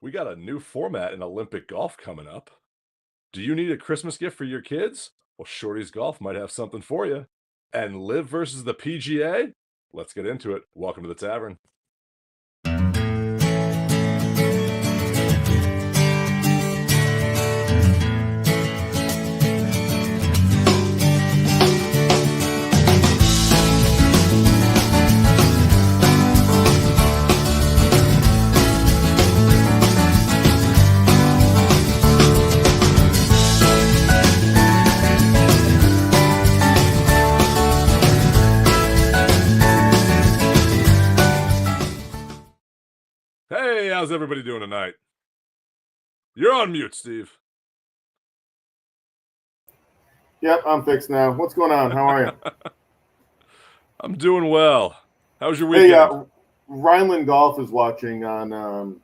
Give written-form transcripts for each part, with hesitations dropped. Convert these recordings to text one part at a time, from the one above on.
We got a new format in Olympic golf coming up. Do you need a Christmas gift for your kids? Well, Shorties Golf might have something for you. And Live versus the PGA? Let's get into it. Welcome to the Tavern. Hey, how's everybody doing tonight? You're on mute, Steve. Yep, I'm fixed now. What's going on? How are you? I'm doing well. How was your weekend? Hey, Rhineland Golf is watching on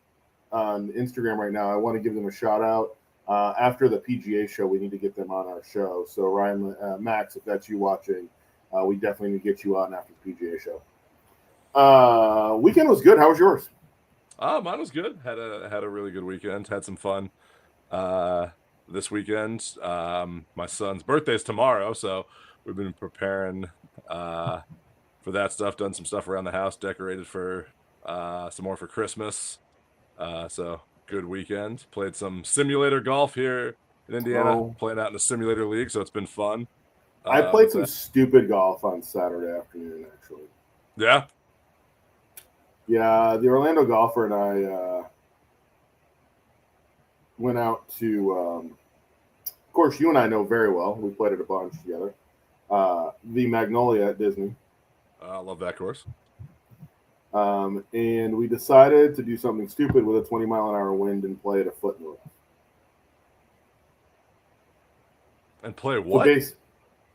Instagram right now. I want to give them a shout out. After the PGA show, we need to get them on our show. So Rhineland, Max, if that's you watching, we definitely need to get you on after the PGA show. Weekend was good. How was yours? Mine was good. Had a really good weekend. Had some fun. This weekend, my son's birthday's tomorrow, so we've been preparing for that stuff. Done some stuff around the house. Decorated for some more for Christmas. So good weekend. Played some simulator golf here in Indiana. Playing out in the simulator league, so it's been fun. I played some stupid golf on Saturday afternoon, actually. Yeah. Yeah, the Orlando golfer and I went out to, of course, you and I know very well. We played it a bunch together. The Magnolia at Disney. I love that course. And we decided to do something stupid with a 20-mile-an-hour wind and play at a foot in the rough. And play what?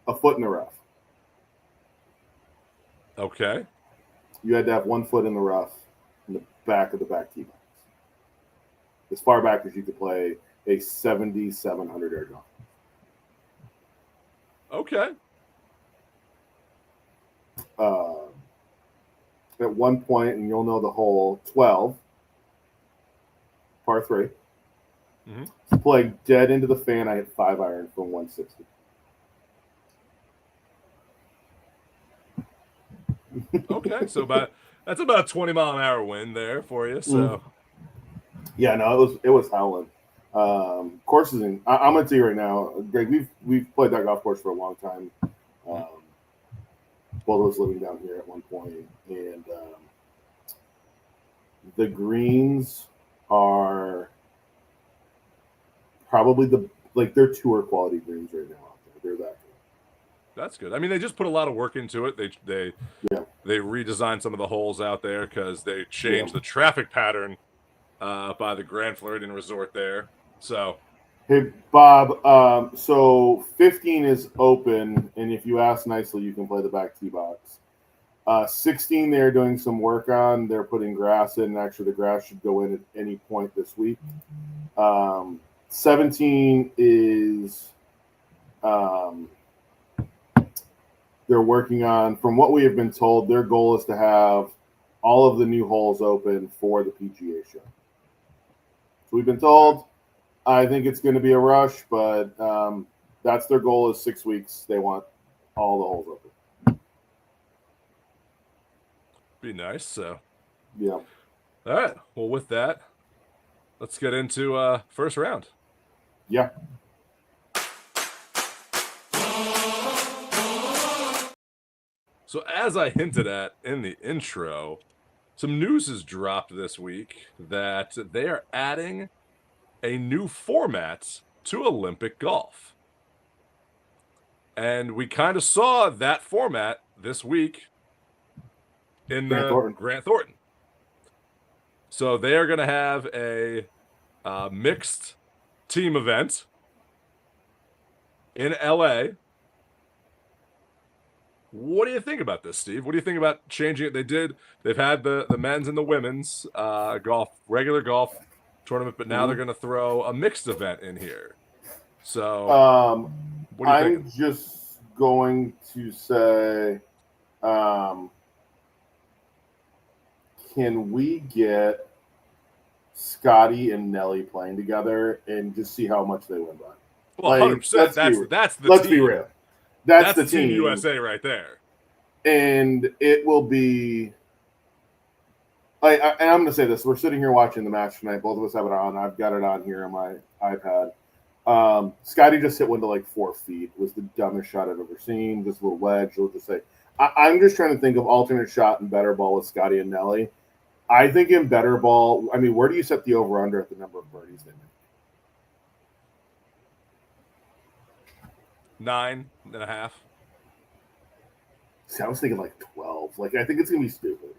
A foot in the rough. Okay. You had to have 1 foot in the rough in the back of the back tee box. As far back as you could play a 7,700 golf. Okay. At one point, and you'll know the hole, 12, par 3. Mm-hmm. Play dead into the fan. I hit 5-iron from 160. Okay, so that's about a 20-mile-an-hour wind there for you. So, yeah, no, it was howling. Courses in. I'm gonna tell you right now, Greg. We've played that golf course for a long time. Both of us living down here at one point, and the greens are probably they're tour quality greens right now out there. They're that good. That's good. I mean, they just put a lot of work into it. They redesigned some of the holes out there because they changed the traffic pattern by the Grand Floridian Resort there. So, hey Bob, so 15 is open, and if you ask nicely, you can play the back tee box. 16 they're doing some work on. They're putting grass in. Actually, the grass should go in at any point this week. 17 is they're working on, from what we have been told, their goal is to have all of the new holes open for the PGA show. So we've been told. I think it's going to be a rush, but that's their goal is 6 weeks. They want all the holes open. Be nice. So, yeah. All right. Well, with that, let's get into first round. Yeah. So as I hinted at in the intro, some news has dropped this week that they are adding a new format to Olympic golf. And we kind of saw that format this week in Grant Thornton. So they are going to have a mixed team event in LA. What do you think about this, Steve? What do you think about changing it? They've had the men's and the women's regular golf tournament, but now they're going to throw a mixed event in here. So, what are you thinking? I'm just going to say, can we get Scotty and Nelly playing together and just see how much they win by. Well, Like, 100%. That's the let's team. be real. That's the the team team USA right there. And it will be. And I'm going to say this: we're sitting here watching the match tonight. Both of us have it on. I've got it on here on my iPad. Scotty just hit one to like 4 feet. It was the dumbest shot I've ever seen. Just a little wedge. We'll just say, I'm just trying to think of alternate shot and better ball with Scotty and Nelly. I think in better ball, I mean, where do you set the over under at the number of birdies they make? 9.5. See, I was thinking like 12. Like, I think it's gonna be stupid.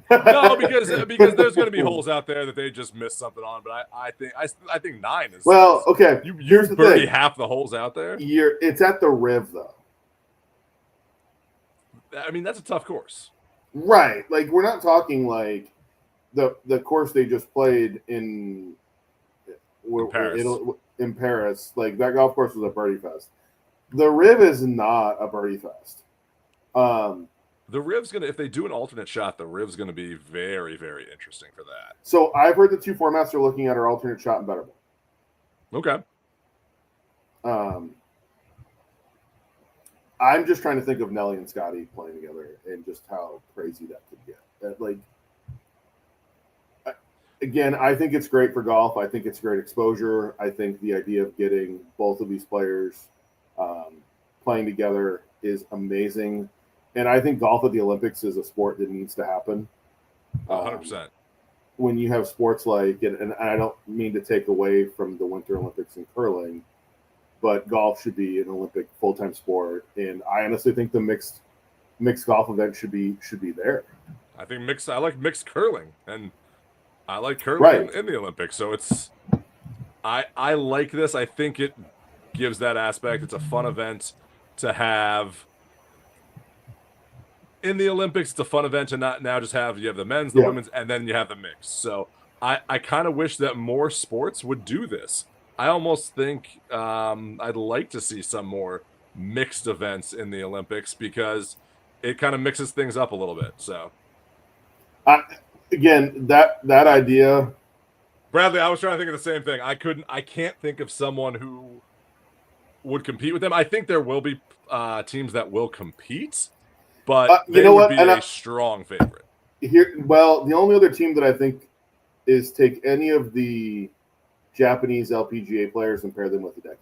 No, because there's going to be holes out there that they just missed something on. But I think 9 is well. Okay, you birdie half the holes out there. It's at the Riv though. I mean, that's a tough course, right? Like, we're not talking like the course they just played in Paris. In Paris. Like, that golf course was a birdie fest. The Riv is not a birdie fest. The Riv's if they do an alternate shot, the Riv's gonna be very, very interesting for that. So I've heard the two formats they're looking at are alternate shot and better ball. Okay. I'm just trying to think of Nelly and Scotty playing together and just how crazy that could get. Like, again, I think it's great for golf. I think it's great exposure. I think the idea of getting both of these players playing together is amazing. And I think golf at the Olympics is a sport that needs to happen. 100%. When you have sports like, and I don't mean to take away from the Winter Olympics and curling, but golf should be an Olympic full-time sport. And I honestly think the mixed golf event should be there. I think I like mixed curling, and I like curling in the Olympics. So I like this. I think it gives that aspect. It's a fun event to have. In the Olympics, it's a fun event to not now just have the men's, the women's, and then you have the mix. So I kind of wish that more sports would do this. I almost think I'd like to see some more mixed events in the Olympics because it kind of mixes things up a little bit. So again, that idea, Bradley, I was trying to think of the same thing. I can't think of someone who would compete with them. I think there will be teams that will compete. But they would be a strong favorite. Well, the only other team that I think is take any of the Japanese LPGA players and pair them with Hideki.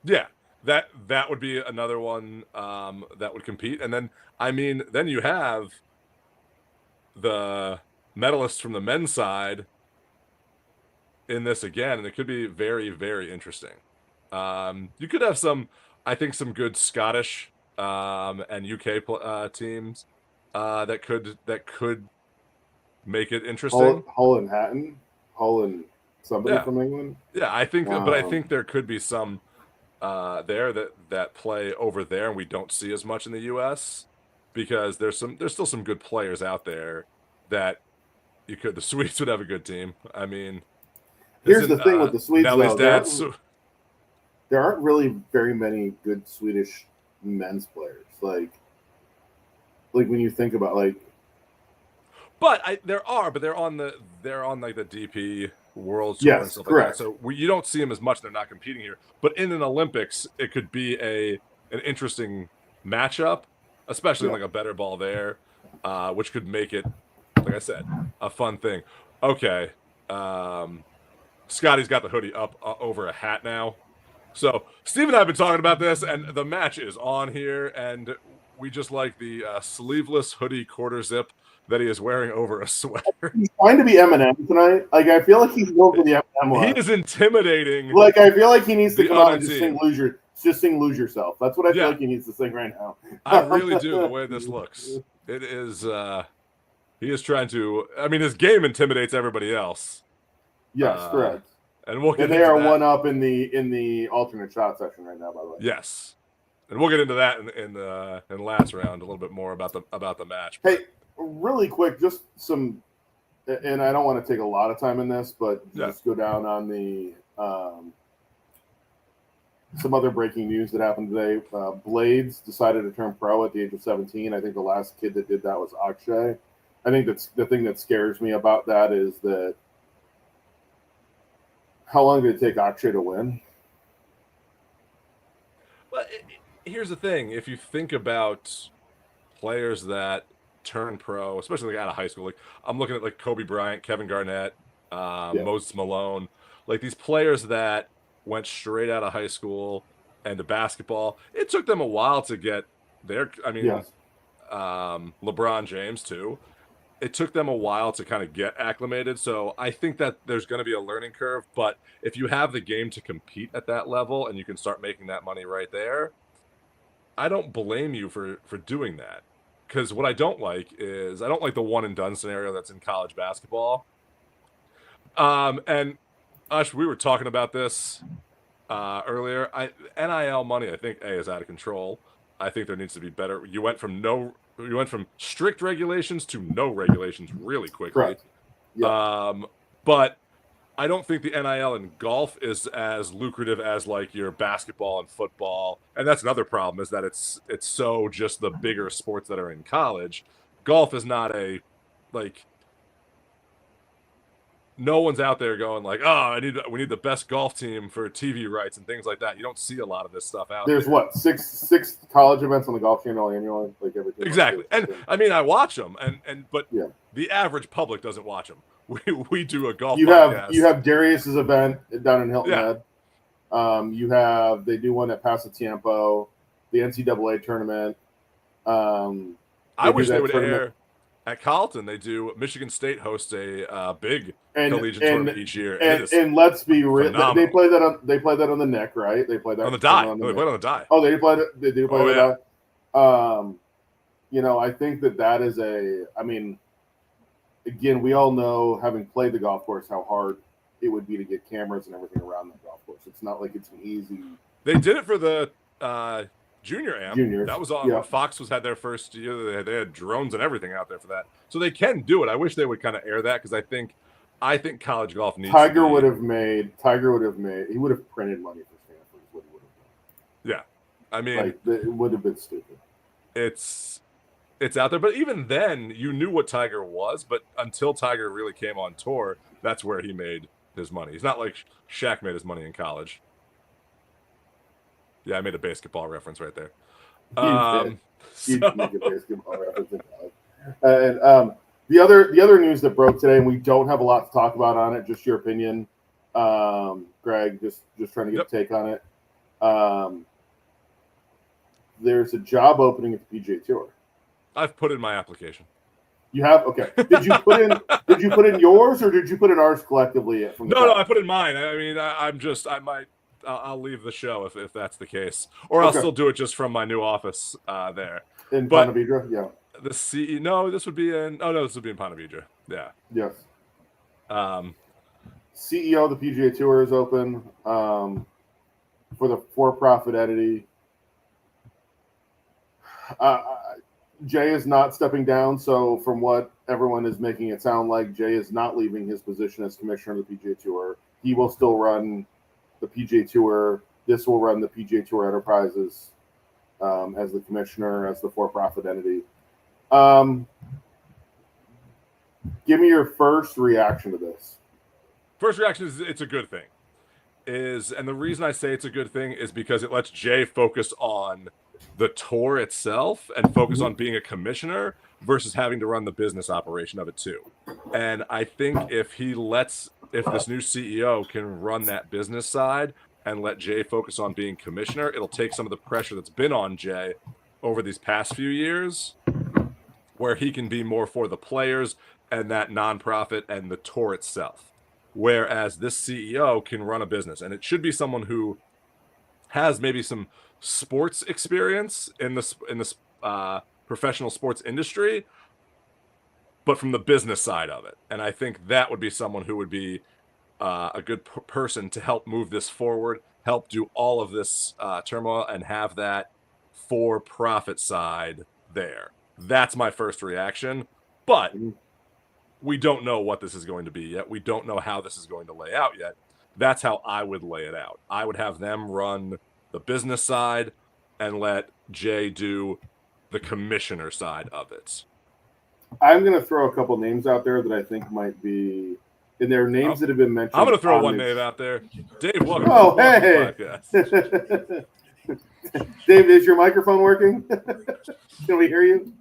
Yeah, that would be another one that would compete. And then, then you have the medalists from the men's side in this again, and it could be very, very interesting. You could have some good Scottish and UK teams that could make it interesting. Hull and Hatton, Hull and somebody from England. Yeah, I think, but I think there could be some there that play over there, and we don't see as much in the U.S. because there's still some good players out there that the Swedes would have a good team. I mean, here's the thing with the Swedes, Nelly's though, there aren't really very many good Swedish men's players, like when you think about they're on like the DP World Tour and stuff like that. So you don't see them as much. They're not competing here, but in an Olympics, it could be an interesting matchup, especially like a better ball there, which could make it, like I said, a fun thing. Okay, Scotty's got the hoodie up over a hat now. So Steve and I have been talking about this, and the match is on here, and we just like the sleeveless hoodie quarter zip that he is wearing over a sweater. He's trying to be Eminem tonight. Like, I feel like he's going for the Eminem one. He is intimidating. Like, I feel like he needs to come out and just team. sing Lose Yourself. That's what I feel like he needs to sing right now. I really do, the way this looks. It is, he is trying to, his game intimidates everybody else. Yes, correct. And we'll get they are one up in the alternate shot section right now, by the way. Yes, and we'll get into that in last round a little bit more about the match. Hey, really quick, just some, and I don't want to take a lot of time in this, but just go down on the some other breaking news that happened today. Blades decided to turn pro at the age of 17. I think the last kid that did that was Akshay. I think that's the thing that scares me about that is that How long did it take Akshay to win? But here's the thing: if you think about players that turn pro, especially like out of high school, like I'm looking at like Kobe Bryant, Kevin Garnett, Yeah. Moses Malone, like these players that went straight out of high school and to basketball. It took them a while to get there. I mean, Yes. LeBron James too. It took them a while to kind of get acclimated. So I think that there's going to be a learning curve. But if you have the game to compete at that level and you can start making that money right there, I don't blame you for doing that. Because what I don't like is I don't like the one and done scenario that's in college basketball. And Ush, we were talking about this earlier. NIL money, I think, is out of control. I think there needs to be better. You went from strict regulations to no regulations really quickly. Correct. Yeah. But I don't think the NIL in golf is as lucrative as like your basketball and football. And that's another problem, is that it's so just the bigger sports that are in college. Golf is not a, like, no one's out there going like, oh, we need the best golf team for TV rights and things like that. You don't see a lot of this stuff out There's there. what, six college events on the Golf Channel annually, like everything. Exactly. And I mean, I watch them, but yeah, the average public doesn't watch them. We do a golf you podcast. You have Darius's event down in Hilton Yeah. Head. They do one at Pasatiempo, the NCAA tournament. I wish they would air at Carleton. They do. Michigan State hosts a big collegiate tournament each year, and let's be real, they play that on the neck, right? They play that on the die. They play it on the die. Oh, they play it. They do play the die. I think that is I mean, again, we all know, having played the golf course, how hard it would be to get cameras and everything around the golf course. It's not like it's an easy. They did it for the junior am. Juniors. That was on when Fox had their first year. They had drones and everything out there for that, so they can do it. I wish they would kind of air that, because I think college golf needs. Tiger would have made. He would have printed money for Stanford. Is what he would have done. Yeah, I mean, it would have been stupid. It's out there, but even then, you knew what Tiger was. But until Tiger really came on tour, that's where he made his money. He's not like Shaq made his money in college. Yeah, I made a basketball reference right there. You did make a basketball reference in college. And the other news that broke today, and we don't have a lot to talk about on it, just your opinion, Greg. Just trying to get a take on it. There's a job opening at the PGA Tour. I've put in my application. You have? Okay. Did you put in yours, or did you put in ours collectively? No, I put in mine. I mean, I'll leave the show if that's the case, or I'll still do it just from my new office there in Ponte Vedra. Yeah. The CEO. No, this would be in. Oh no, this would be in Ponte Vedra. Yeah. Yes. CEO of the PGA Tour is open for the for-profit entity. Jay is not stepping down, so from what everyone is making it sound like, Jay is not leaving his position as commissioner of the PGA Tour. He will still run the PGA Tour. This will run the PGA Tour Enterprises as the commissioner, as the for-profit entity. Give me your first reaction to this. First reaction is it's a good thing. And the reason I say it's a good thing is because it lets Jay focus on the tour itself and focus on being a commissioner versus having to run the business operation of it too. And I think if this new CEO can run that business side and let Jay focus on being commissioner, it'll take some of the pressure that's been on Jay over these past few years, where he can be more for the players and that nonprofit and the tour itself. Whereas this CEO can run a business, and it should be someone who has maybe some sports experience in this professional sports industry, but from the business side of it. And I think that would be someone who would be a good person to help move this forward, help do all of this turmoil, and have that for-profit side there. That's my first reaction. But we don't know what this is going to be yet. We don't know how this is going to lay out yet. That's how I would lay it out. I would have them run the business side and let Jay do the commissioner side of it. I'm going to throw a couple names out there that I think might be And there are names that have been mentioned. I'm going to throw one name out there. Dave, welcome to the podcast. Dave, is your microphone working? Can we hear you?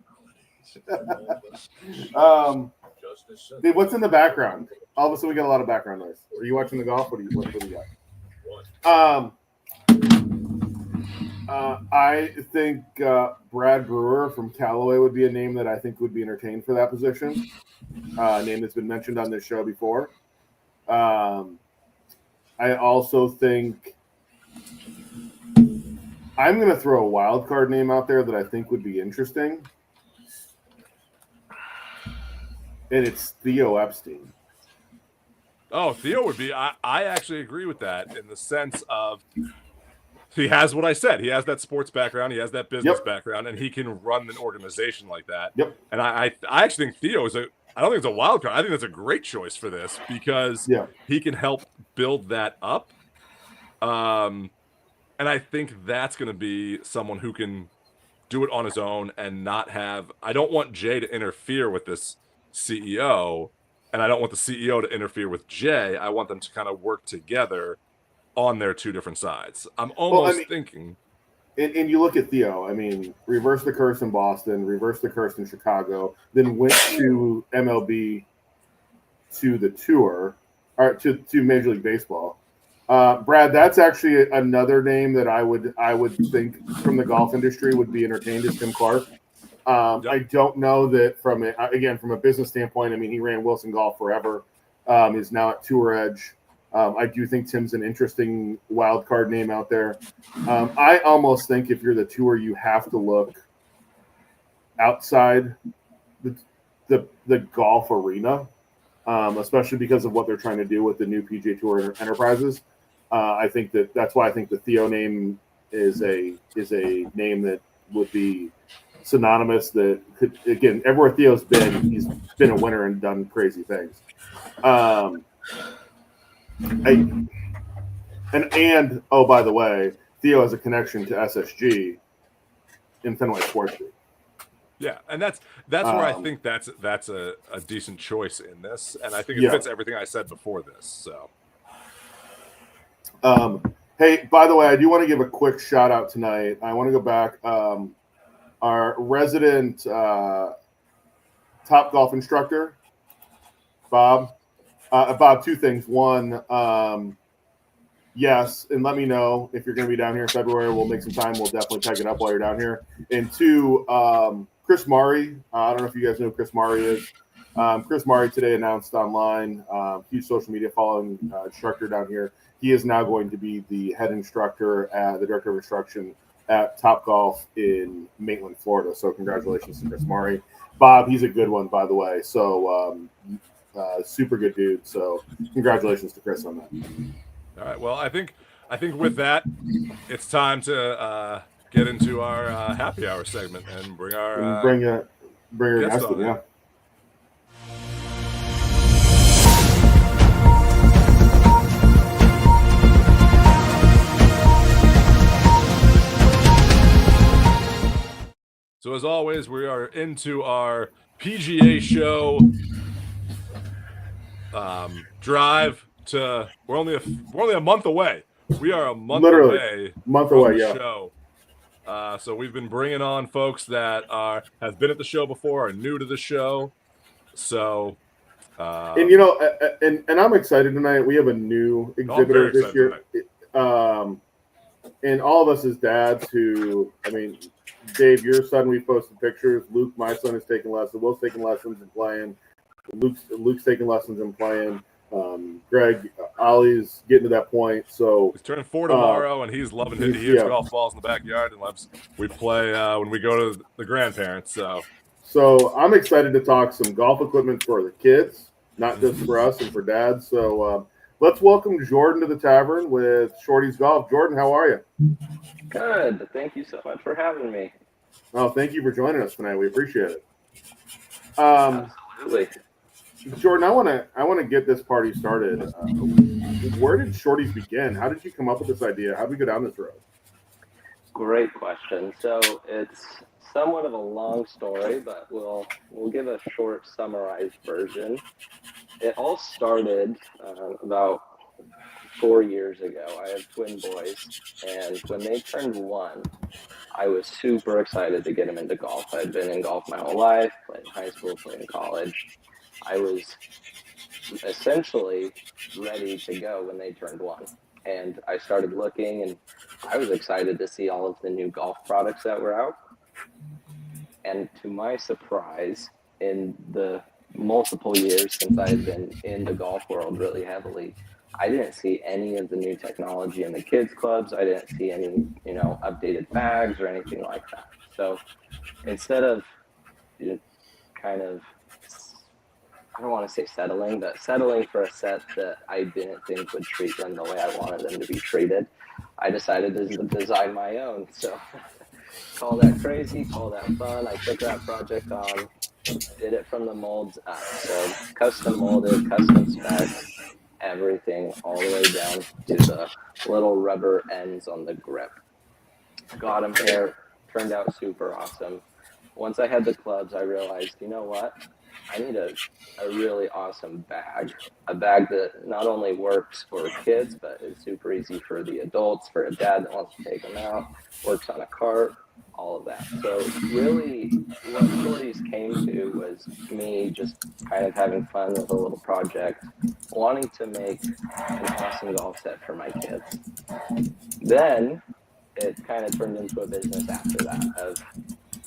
Dave, what's in the background? All of a sudden, we got a lot of background noise. Are you watching the golf? What do you got? I think Brad Brewer from Callaway would be a name that I think would be entertained for that position. A name that's been mentioned on this show before. I also think I'm going to throw a wild card name out there that I think would be interesting. And it's Theo Epstein. Oh, Theo would be. I actually agree with that in the sense of he has what I said. He has that sports background. He has that business background, and he can run an organization like that. Yep. And I actually think Theo is I don't think it's a wild card. I think that's a great choice for this because he can help build that up. And I think that's going to be someone who can do it on his own and not have. I don't want Jay to interfere with this CEO, and I don't want the CEO to interfere with Jay. I want them to kind of work together on their two different sides. I'm almost thinking. And you look at Theo, I mean, reverse the curse in Boston, reverse the curse in Chicago, then went to MLB, to the tour, or to Major League Baseball. Brad, that's actually another name that I would think from the golf industry would be entertained is Tim Clark. I don't know that from a business standpoint. I mean, he ran Wilson Golf forever. Is now at Tour Edge. I do think Tim's an interesting wild card name out there. I almost think if you're the tour, you have to look outside the golf arena, especially because of what they're trying to do with the new PGA Tour Enterprises. I think that's why I think the Theo name is a name that would be synonymous. That could, again, everywhere Theo's been, he's been a winner and done crazy things. And oh, by the way, Theo has a connection to SSG in Fenway Sports Group. Yeah, and that's where I think that's a decent choice in this, and I think it fits everything I said before this. So, hey, by the way, I do want to give a quick shout out tonight. I want to go back. Our resident Top Golf instructor, Bob. Bob, two things. One, yes, and let me know if you're going to be down here in February. We'll make some time. We'll definitely pick it up while you're down here. And two, Chris Murray. I don't know if you guys know who Chris Murray is. Chris Murray today announced online, huge social media following instructor down here. He is now going to be the head instructor, the director of instruction at Top Golf in Maitland, Florida. So congratulations to Chris Murray. Bob, he's a good one, by the way. So super good dude. So congratulations to Chris on that. All right. Well, I think with that, it's time to get into our happy hour segment and bring our bring your guest on. Yeah. So as always, we are into our PGA Show drive to. We're only a month away. We are a month away. Yeah. Show. So we've been bringing on folks that have been at the show before, are new to the show. So, and you know, and I'm excited tonight. We have a new exhibitor this year. And all of us as dads who, I mean, Dave, your son, we posted pictures. Luke, my son, is taking lessons. Will's taking lessons and playing. Luke's taking lessons and playing. Greg, Ollie's getting to that point. So he's turning 4 tomorrow, and he's loving hitting huge golf balls in the backyard, and we play when we go to the grandparents. So I'm excited to talk some golf equipment for the kids, not just for us and for dads. So let's welcome Jordan to the Tavern with Shorties Golf. Jordan, how are you? Good. Thank you so much for having me. Oh, thank you for joining us tonight. We appreciate it. Absolutely. Jordan, I want to get this party started. Where did Shorties begin? How did you come up with this idea? How did we go down this road? Great question. So it's somewhat of a long story, but we'll give a short summarized version. It all started about 4 years ago. I have twin boys, and when they turned 1, I was super excited to get them into golf. I'd been in golf my whole life, played in high school, played in college. I was essentially ready to go when they turned 1. And I started looking, and I was excited to see all of the new golf products that were out. And to my surprise, in the multiple years since I had been in the golf world really heavily, I didn't see any of the new technology in the kids clubs. I didn't see any, updated bags or anything like that. So instead of kind of, I don't want to say settling, but settling for a set that I didn't think would treat them the way I wanted them to be treated, I decided to design my own. So call that crazy, call that fun. I took that project on, did it from the molds up. So custom molded, custom spec, everything all the way down to the little rubber ends on the grip. Got them here, turned out super awesome. Once I had the clubs, I realized, you know what? I need a really awesome bag. A bag that not only works for kids, but is super easy for the adults, for a dad that wants to take them out, works on a cart, all of that. So really what Shorties came to was me just kind of having fun with a little project, wanting to make an awesome golf set for my kids. Then it kind of turned into a business after that of,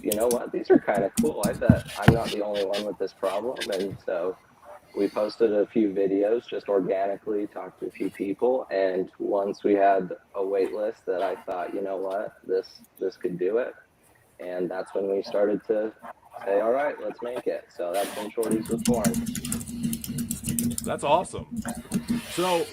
you know what, these are kind of cool. I bet I'm not the only one with this problem. And so we posted a few videos just organically, talked to a few people. And once we had a wait list that I thought, you know what, this could do it. And that's when we started to say, all right, let's make it. So that's when Shorties was born. That's awesome. So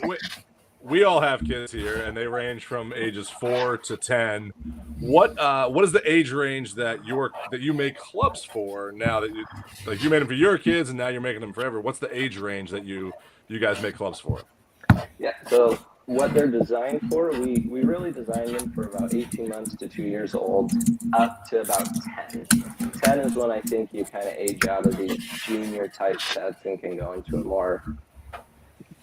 we all have kids here, and they range from ages 4 to 10. What is the age range that you make clubs for now that you made them for your kids and now you're making them forever? What's the age range that you guys make clubs for? Yeah, so what they're designed for, we really designed them for about 18 months to 2 years old, up to about 10. 10 is when I think you kind of age out of these junior type sets and can go into a more,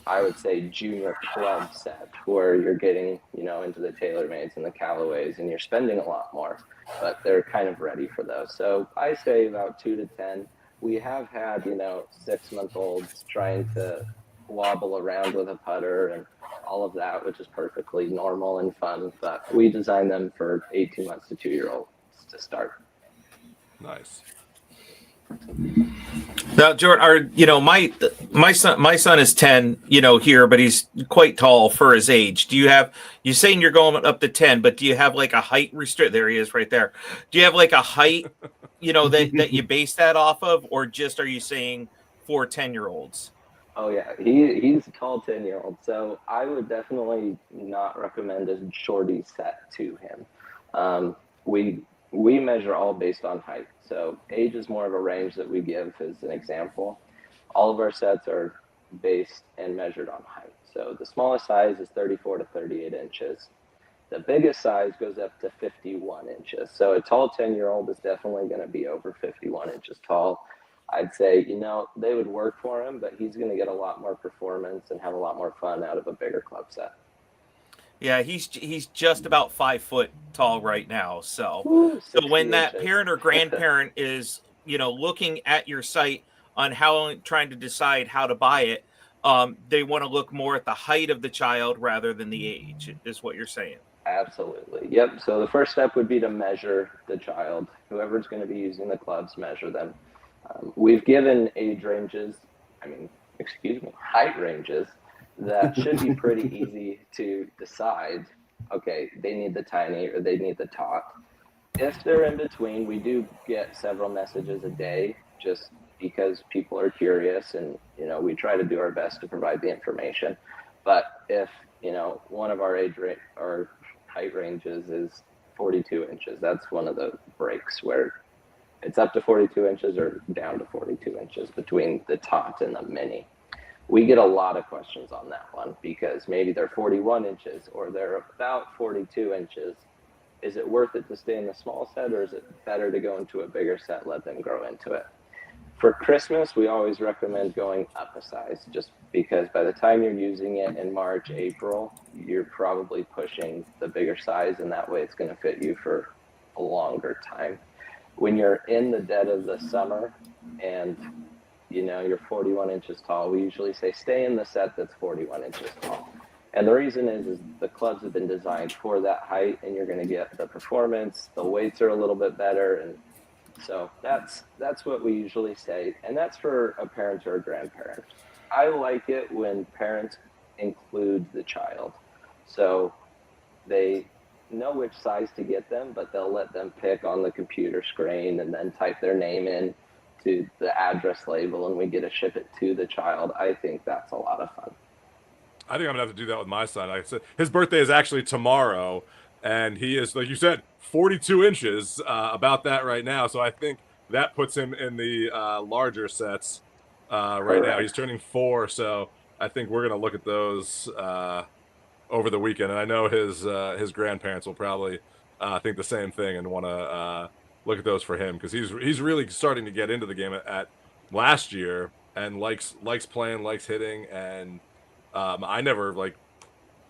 I would say, junior club set where you're getting, into the TaylorMades and the Callaways and you're spending a lot more, but they're kind of ready for those. So I say about 2 to 10. We have had, 6-month-olds trying to wobble around with a putter and all of that, which is perfectly normal and fun, but we designed them for 18 months to 2-year-olds to start. Nice. Now, Jordan, my son is 10, here, but he's quite tall for his age. You're saying you're going up to 10, but do you have like a height restrict? There he is right there. Do you have like a height, that you base that off of, or just are you saying for 10-year-olds? Oh yeah, he's a tall 10-year-old, so I would definitely not recommend a shorty set to him. We measure all based on height, so age is more of a range that we give as an example. All of our sets are based and measured on height. So the smallest size is 34 to 38 inches. The biggest size goes up to 51 inches. So a tall 10-year-old is definitely going to be over 51 inches tall. I'd say, they would work for him, but he's going to get a lot more performance and have a lot more fun out of a bigger club set. Yeah, he's just about 5 foot tall right now. So, so when that inches. parent or grandparent is, looking at your site on trying to decide how to buy it, they want to look more at the height of the child rather than the age, is what you're saying. Absolutely. Yep. So the first step would be to measure the child. Whoever's going to be using the clubs, measure them. We've given height ranges that should be pretty easy to decide. Okay, they need the tiny or they need the top. If they're in between, we do get several messages a day just because people are curious and, we try to do our best to provide the information. But if, one of our height ranges is 42 inches, that's one of the breaks where it's up to 42 inches or down to 42 inches between the tot and the mini. We get a lot of questions on that one because maybe they're 41 inches or they're about 42 inches. is it worth it to stay in the small set, or is it better to go into a bigger set, let them grow into it? For Christmas, we always recommend going up a size, just because by the time you're using it in March, April, you're probably pushing the bigger size, and that way it's going to fit you for a longer time. When you're in the dead of the summer and you're 41 inches tall, we usually say stay in the set that's 41 inches tall. And the reason is the clubs have been designed for that height, and you're going to get the performance, the weights are a little bit better, and so that's what we usually say, and that's for a parent or a grandparent. I like it when parents include the child, so they know which size to get them, but they'll let them pick on the computer screen and then type their name in to the address label, and we get to ship it to the child. I think that's a lot of fun. I think I'm gonna have to do that with my son. Like I said, his birthday is actually tomorrow, and he is, like you said, 42 inches, about that right now. So I think that puts him in the larger sets right now. He's turning 4, so I think we're gonna look at those over the weekend. And I know his grandparents will probably think the same thing and want to look at those for him, because he's really starting to get into the game at last year and likes playing, likes hitting, and I never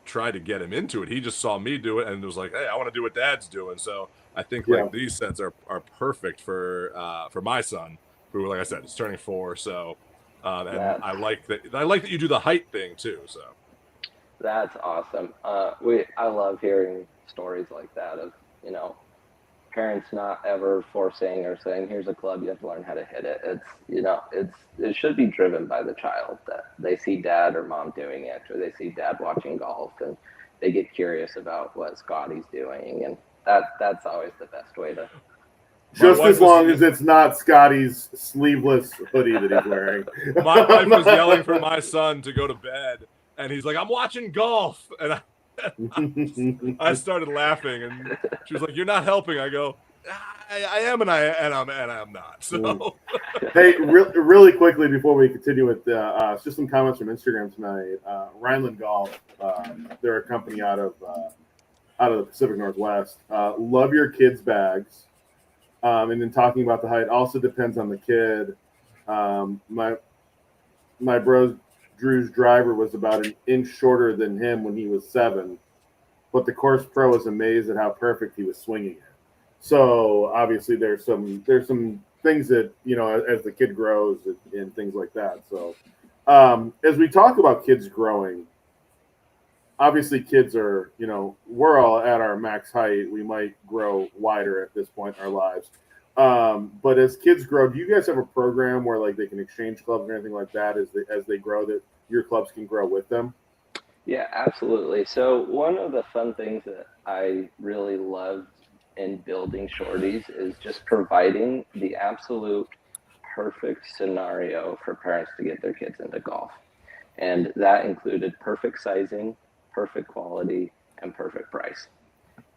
tried to get him into it. He just saw me do it and was like, "Hey, I want to do what Dad's doing." So I think these sets are perfect for my son, who, like I said, is turning 4. So and I like that you do the height thing too. So that's awesome. I love hearing stories like that of parents not ever forcing or saying, "Here's a club, you have to learn how to hit it." It should be driven by the child, that they see dad or mom doing it, or they see dad watching golf and they get curious about what Scotty's doing, and that's always the best way to. Just as long as it's not Scotty's sleeveless hoodie that he's wearing. My wife was yelling for my son to go to bed, and he's like, "I'm watching golf," and I started laughing, and she was like, "You're not helping." I go, "I am, and I'm not." So, hey, really quickly before we continue with just some comments from Instagram tonight. Rhineland Golf, they're a company out of the Pacific Northwest. Love your kids' bags, and then talking about the height also depends on the kid. My bro Drew's driver was about an inch shorter than him when he was 7, but the course pro was amazed at how perfect he was swinging it. So obviously there's some things that as the kid grows and things like that. So as we talk about kids growing, obviously kids are we're all at our max height. We might grow wider at this point in our lives. But as kids grow, do you guys have a program where they can exchange clubs or anything like that as they grow, that your clubs can grow with them? Yeah, absolutely. So one of the fun things that I really loved in building Shorties is just providing the absolute perfect scenario for parents to get their kids into golf. And that included perfect sizing, perfect quality, and perfect price.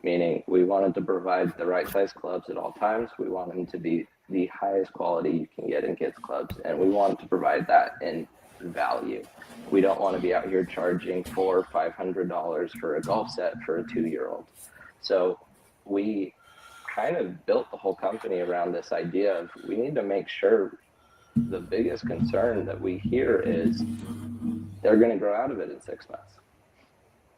Meaning we wanted to provide the right size clubs at all times. We want them to be the highest quality you can get in kids clubs, and we wanted to provide that in value. We don't want to be out here charging $400 or $500 for a golf set for a 2-year-old. So we kind of built the whole company around this idea of we need to make sure. The biggest concern that we hear is they're going to grow out of it in 6 months.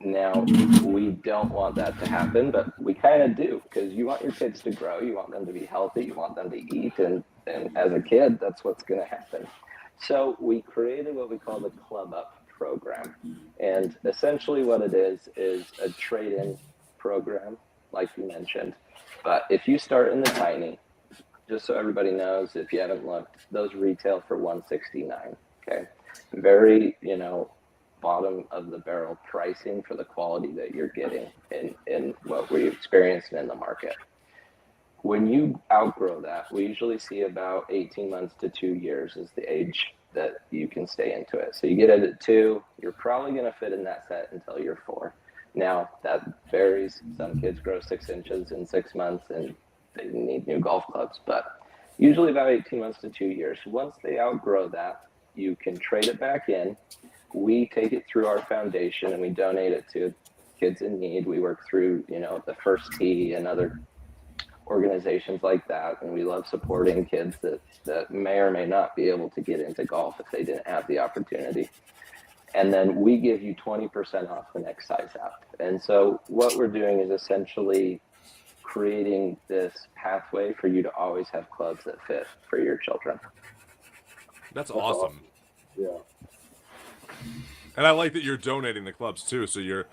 Now, we don't want that to happen, but we kind of do, because you want your kids to grow, you want them to be healthy, you want them to eat, and as a kid, that's what's going to happen. So we created what we call the Club Up program, and essentially what it is a trade-in program, like you mentioned. But if you start in the tiny, just so everybody knows, if you haven't looked, those retail for $169. Okay, very bottom of the barrel pricing for the quality that you're getting in what we're experiencing in the market. When you outgrow that, we usually see about 18 months to 2 years is the age that you can stay into it. So you get it at 2, you're probably going to fit in that set until you're 4. Now that varies. Some kids grow 6 inches in 6 months and they need new golf clubs, but usually about 18 months to 2 years. Once they outgrow that, you can trade it back in. We take it through our foundation and we donate it to kids in need. We work through, the First Tee and other organizations like that, and we love supporting kids that may or may not be able to get into golf if they didn't have the opportunity. And then we give you 20% off the next size up. And so what we're doing is essentially creating this pathway for you to always have clubs that fit for your children. That's awesome. Yeah. And I like that you're donating the clubs too. So you're,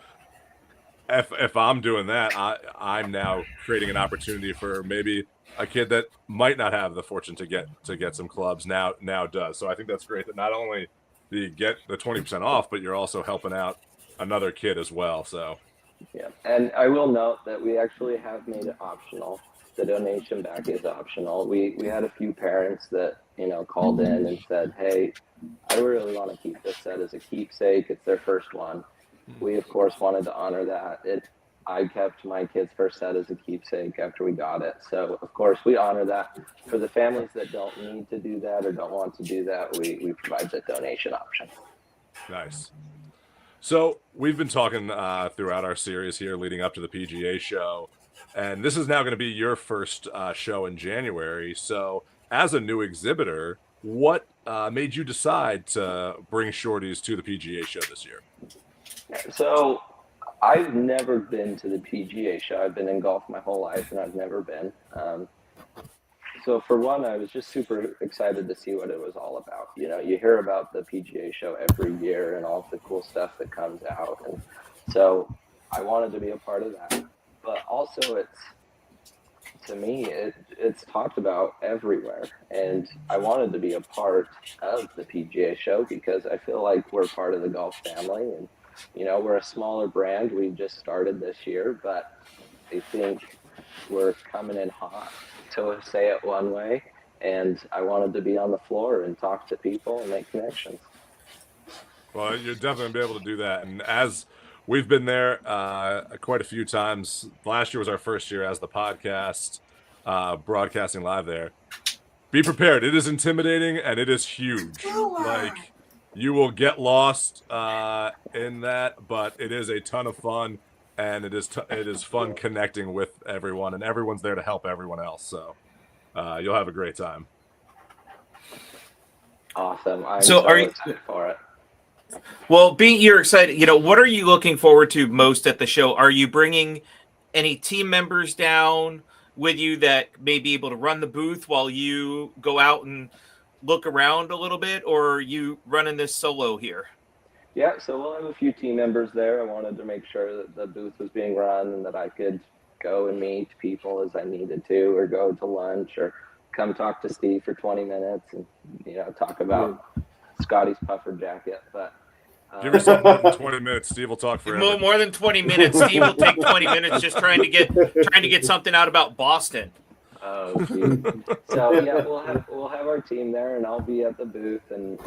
if I'm doing that, I'm now creating an opportunity for maybe a kid that might not have the fortune to get some clubs now does. So I think that's great that not only do you get the 20% off, but you're also helping out another kid as well. So yeah, and I will note that we actually have made it optional. The donation back is optional. We had a few parents that called in and said, "Hey, I really want to keep this set as a keepsake. It's their first one." We of course wanted to honor that. I kept my kid's first set as a keepsake after we got it. So of course we honor that. For the families that don't need to do that or don't want to do that, we provide the donation option. nice. So we've been talking throughout our series here leading up to the PGA Show, and this is now going to be your first show in January. So as a new exhibitor, what made you decide to bring Shorties to the PGA Show this year? So I've never been to the PGA Show. I've been in golf my whole life, and I've never been. So for one, I was just super excited to see what it was all about. You hear about the PGA Show every year and all the cool stuff that comes out. And so I wanted to be a part of that. But also to me, it's talked about everywhere. And I wanted to be a part of the PGA Show because I feel like we're part of the golf family. And, we're a smaller brand. We just started this year, but I think we're coming in hot, to say it one way, and I wanted to be on the floor and talk to people and make connections. Well, you're definitely going to be able to do that. And as we've been there quite a few times, last year was our first year as the podcast, broadcasting live there. Be prepared. It is intimidating and it is huge. Like, you will get lost in that, but it is a ton of fun. And it is fun connecting with everyone, and everyone's there to help everyone else. So you'll have a great time. Awesome. I'm so excited for it. Well, you're excited, what are you looking forward to most at the show? Are you bringing any team members down with you that may be able to run the booth while you go out and look around a little bit, or are you running this solo here? Yeah, so we'll have a few team members there. I wanted to make sure that the booth was being run and that I could go and meet people as I needed to, or go to lunch, or come talk to Steve for 20 minutes and, talk about Scotty's puffer jacket. But give yourself more than 20 minutes. Steve will talk forever. More than 20 minutes. Steve will take 20 minutes just trying to get something out about Boston. Oh, geez. So yeah, we'll have our team there, and I'll be at the booth. And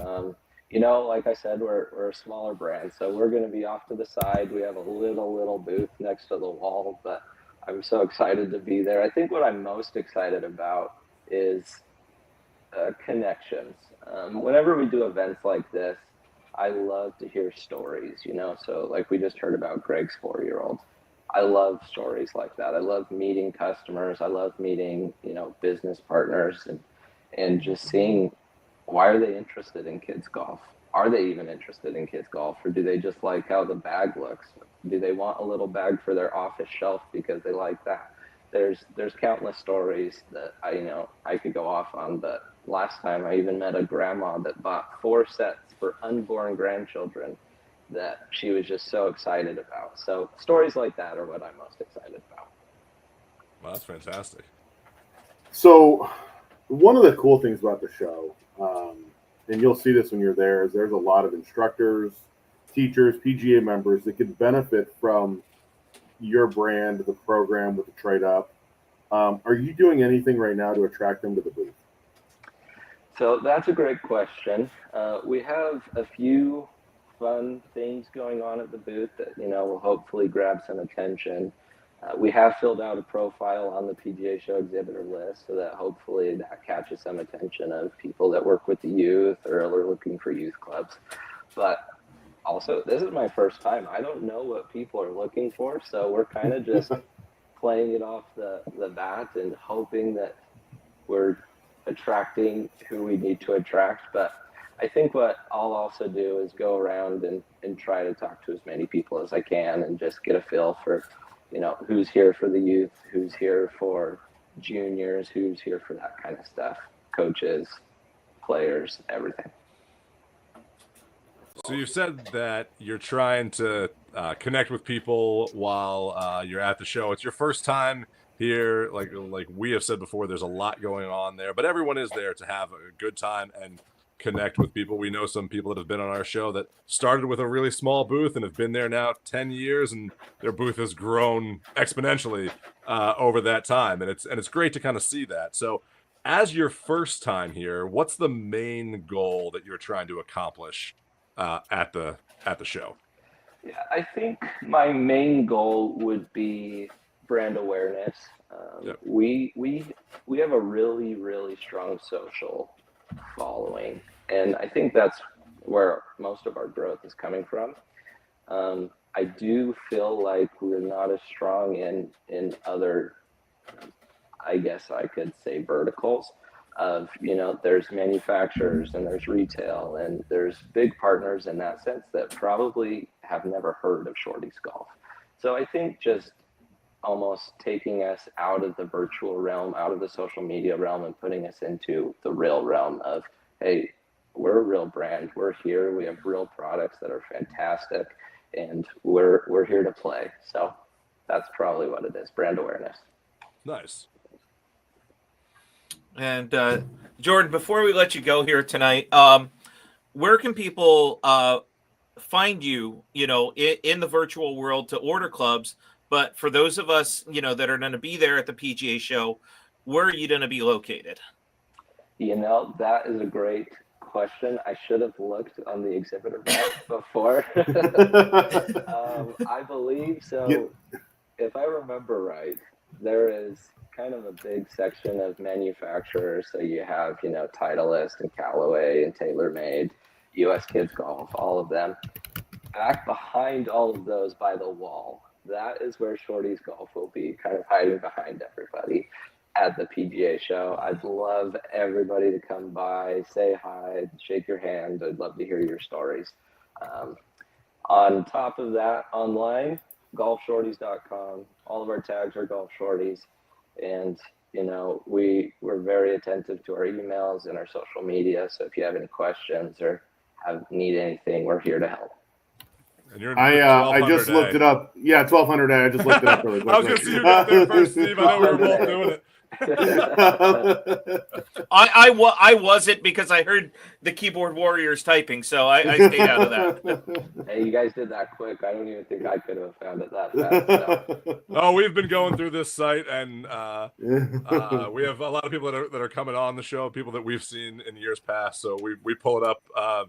like I said, we're a smaller brand, so we're going to be off to the side. We have a little booth next to the wall, but I'm so excited to be there. I think what I'm most excited about is connections. Whenever we do events like this, I love to hear stories. So like we just heard about Greg's 4-year-old. I love stories like that. I love meeting customers. I love meeting, business partners and just seeing, why are they interested in kids golf? Are they even interested in kids golf, or do they just like how the bag looks? Do they want a little bag for their office shelf because they like that? There's countless stories that I could go off on, but last time I even met a grandma that bought 4 sets for unborn grandchildren that she was just so excited about. So stories like that are what I'm most excited about. Well, that's fantastic. So one of the cool things about the show, and you'll see this when you're there, is there's a lot of instructors, teachers, PGA members that could benefit from your brand, the program with the trade up. Are you doing anything right now to attract them to the booth? So that's a great question. We have a few fun things going on at the booth that will hopefully grab some attention. We have filled out a profile on the PGA Show exhibitor list so that hopefully that catches some attention of people that work with the youth or are looking for youth clubs. But also, this is my first time. I don't know what people are looking for, so we're kind of just playing it off the bat and hoping that we're attracting who we need to attract. But I think what I'll also do is go around and try to talk to as many people as I can and just get a feel for, who's here for the youth, who's here for juniors, who's here for that kind of stuff, coaches, players, everything. So you said that you're trying to connect with people while you're at the show. It's your first time here. Like we have said before, there's a lot going on there, but everyone is there to have a good time and connect with people. We know some people that have been on our show that started with a really small booth and have been there now 10 years, and their booth has grown exponentially over that time. And it's great to kind of see that. So as your first time here, what's the main goal that you're trying to accomplish at the show? Yeah, I think my main goal would be brand awareness. Yep. We have a really, really strong social following, and I think that's where most of our growth is coming from. I do feel like we're not as strong in other, I guess I could say, verticals of, there's manufacturers and there's retail and there's big partners in that sense that probably have never heard of Shorties Golf. So I think just almost taking us out of the virtual realm, out of the social media realm, and putting us into the real realm of, hey, we're a real brand. We're here. We have real products that are fantastic, and we're here to play. So that's probably what it is, brand awareness. Nice. And Jordan, before we let you go here tonight, where can people find you, in the virtual world to order clubs? But for those of us, that are going to be there at the PGA show, where are you going to be located? That is a great question. I should have looked on the exhibitor map before. I believe so. Yeah. If I remember right, there is kind of a big section of manufacturers. So you have, Titleist and Callaway and TaylorMade, US Kids Golf, all of them. Back behind all of those by the wall, that is where Shorties Golf will be, kind of hiding behind everybody at the PGA show. I'd love everybody to come by, say hi, shake your hand. I'd love to hear your stories. On top of that, online, golfshorties.com. All of our tags are Golf Shorties. And, we're very attentive to our emails and our social media. So if you have any questions or need anything, we're here to help. And you're I just looked it up. Yeah, 1200A. I just looked it up really quick. I was going to see you got there first, Steve. I know we were both doing it. I wasn't, because I heard the keyboard warriors typing, so I stayed out of that. Hey, you guys did that quick. I don't even think I could have found it that fast. So. Oh, we've been going through this site, and we have a lot of people that are coming on the show, people that we've seen in years past. So we pull it up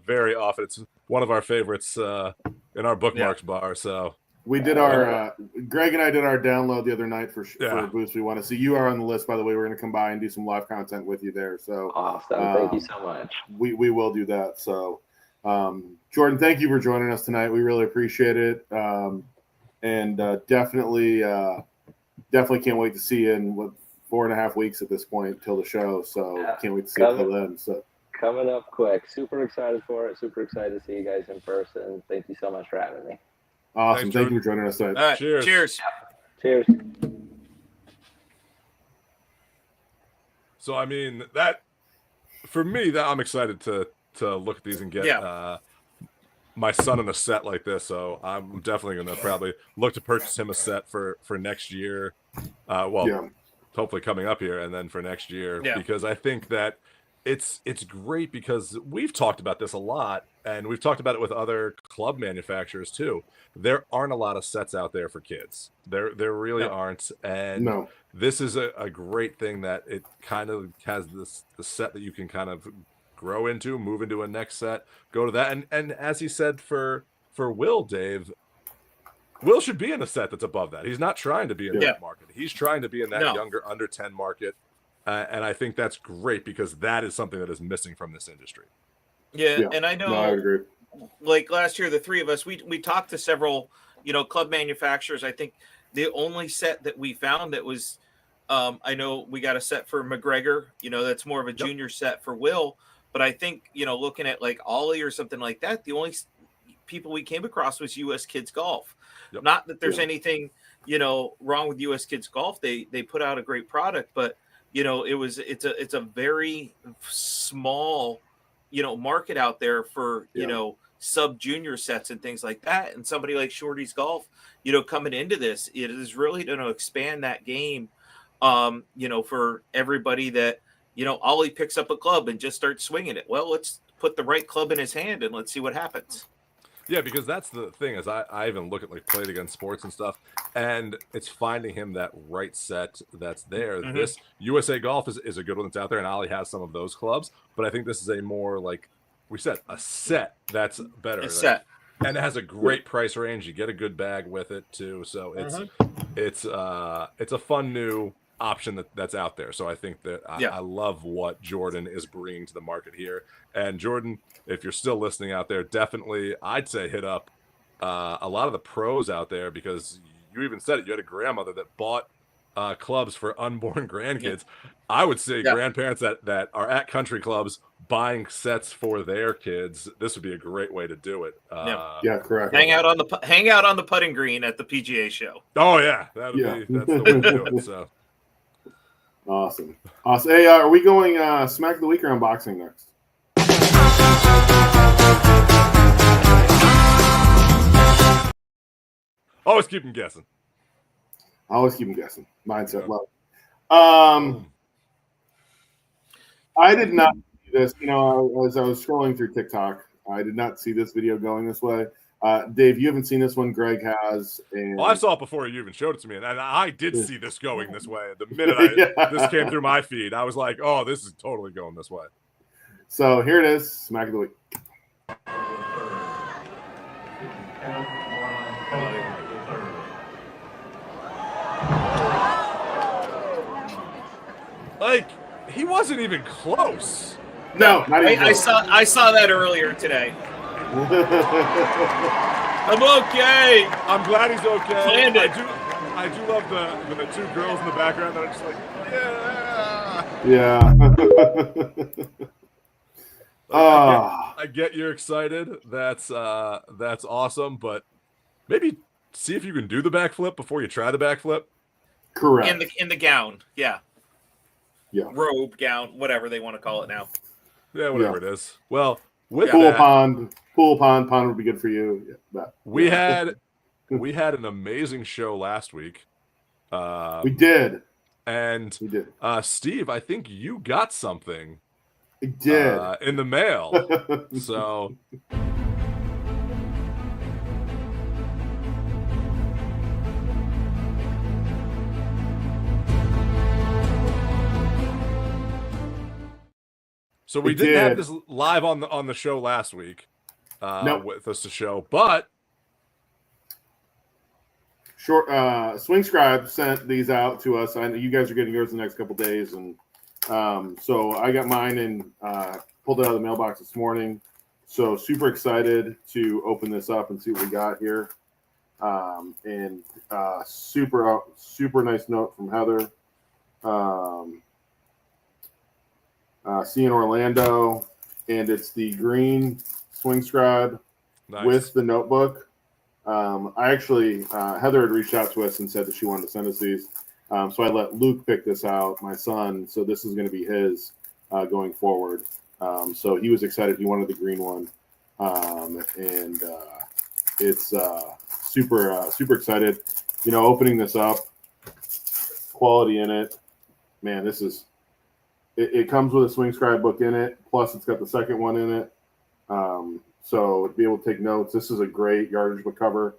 very often. It's one of our favorites in our bookmarks bar. So we did our Greg and I did our download the other night for a boost we want to see. You are on the list, by the way. We're going to come by and do some live content with you there. So awesome! Thank you so much. We will do that. So Jordan, thank you for joining us tonight. We really appreciate it, and definitely can't wait to see you in 4.5 weeks at this point till the show. So can't wait to see you till then. So coming up quick. Super excited for it. Super excited to see you guys in person. Thank you so much for having me. Awesome. Thank you for joining us tonight. All right. Cheers. Cheers. Cheers. So, I mean, that for me, that I'm excited to look at these and get my son in a set like this. So I'm definitely going to probably look to purchase him a set for next year. Hopefully coming up here, and then for next year, because I think that it's great, because we've talked about this a lot, and we've talked about it with other club manufacturers too. There aren't a lot of sets out there for kids. There really aren't. And this is a great thing that it kind of has the set that you can kind of grow into, move into a next set, go to that. And as he said for Will, Dave, Will should be in a set that's above that. He's not trying to be in that market. He's trying to be in that younger under 10 market. And I think that's great, because that is something that is missing from this industry. Yeah. And I know I agree. like last year, the three of us, we talked to several, club manufacturers. I think the only set that we found that was, I know we got a set for McGregor, that's more of a junior set for Will. But I think, looking at like Ollie or something like that, the only people we came across was US Kids Golf. Yep. Not that there's anything, wrong with US Kids Golf. They put out a great product, but it's a very small, market out there for, sub junior sets and things like that. And somebody like Shorties Golf, coming into this, it is really going to expand that game, for everybody that, Ollie picks up a club and just starts swinging it. Well, let's put the right club in his hand and let's see what happens. Yeah, because that's the thing is I even look at like Played Against Sports and stuff, and it's finding him that right set that's there. Mhm. This USA Golf is a good one that's out there, and Ollie has some of those clubs, but I think this is a more, like we said, a set that's better. A set. And it has a great price range. You get a good bag with it too. So it's a fun new option that's out there. So I think that I love what Jordan is bringing to the market here. And Jordan, if you're still listening out there, definitely I'd say hit up a lot of the pros out there, because you even said it. You had a grandmother that bought clubs for unborn grandkids. I would say grandparents that are at country clubs buying sets for their kids, this would be a great way to do it. Yeah, correct. Hang out on the putting green at the PGA show. Oh yeah, that's the way to do it. So awesome. Hey, are we going Smack of the Week or unboxing next? always keep them guessing. I always keep them guessing. Mindset love. I did not see this. As I was scrolling through TikTok, I did not see this video going this way. Dave, you haven't seen this one. Greg has. And... Well, I saw it before you even showed it to me, and I did see this going this way. The minute this came through my feed, I was like, "Oh, this is totally going this way." So here it is, Smack of the Week. Like, he wasn't even close. No, not even close. I saw that earlier today. I'm okay. I'm glad he's okay. Planned it. I do love the two girls in the background that are just like, yeah. I get you're excited. That's awesome, but maybe see if you can do the backflip before you try the backflip. Correct. In the gown, yeah. Robe, gown, whatever they want to call it now. Yeah, whatever it is. Well, with pool pond would be good for you. We had an amazing show last week. We did. And we did. Steve, I think you got something. I did. In the mail. So we didn't have this live on the show last week with us to show, but Swing Scribe sent these out to us. I know you guys are getting yours the next couple days, and so I got mine and pulled it out of the mailbox this morning. So super excited to open this up and see what we got here. And super nice note from Heather. See you in Orlando, and it's the green Swing Scribe with the notebook. I actually, Heather had reached out to us and said that she wanted to send us these. So I let Luke pick this out, my son. So this is going to be his going forward. So he was excited. He wanted the green one. And it's super excited. Opening this up, quality in it. Man, this is... It comes with a Swing Scribe book in it, plus it's got the second one in it. So to be able to take notes, this is a great yardage book cover.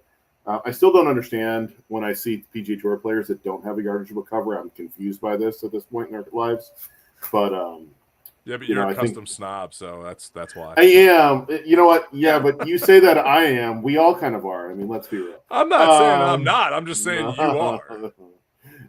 I still don't understand when I see PGA Tour players that don't have a yardage book cover. I'm confused by this at this point in their lives. But but you're a custom snob, so that's why. I am. You know what? Yeah, but you say that I am. We all kind of are. I mean, let's be real. I'm not saying I'm not. I'm just saying you are.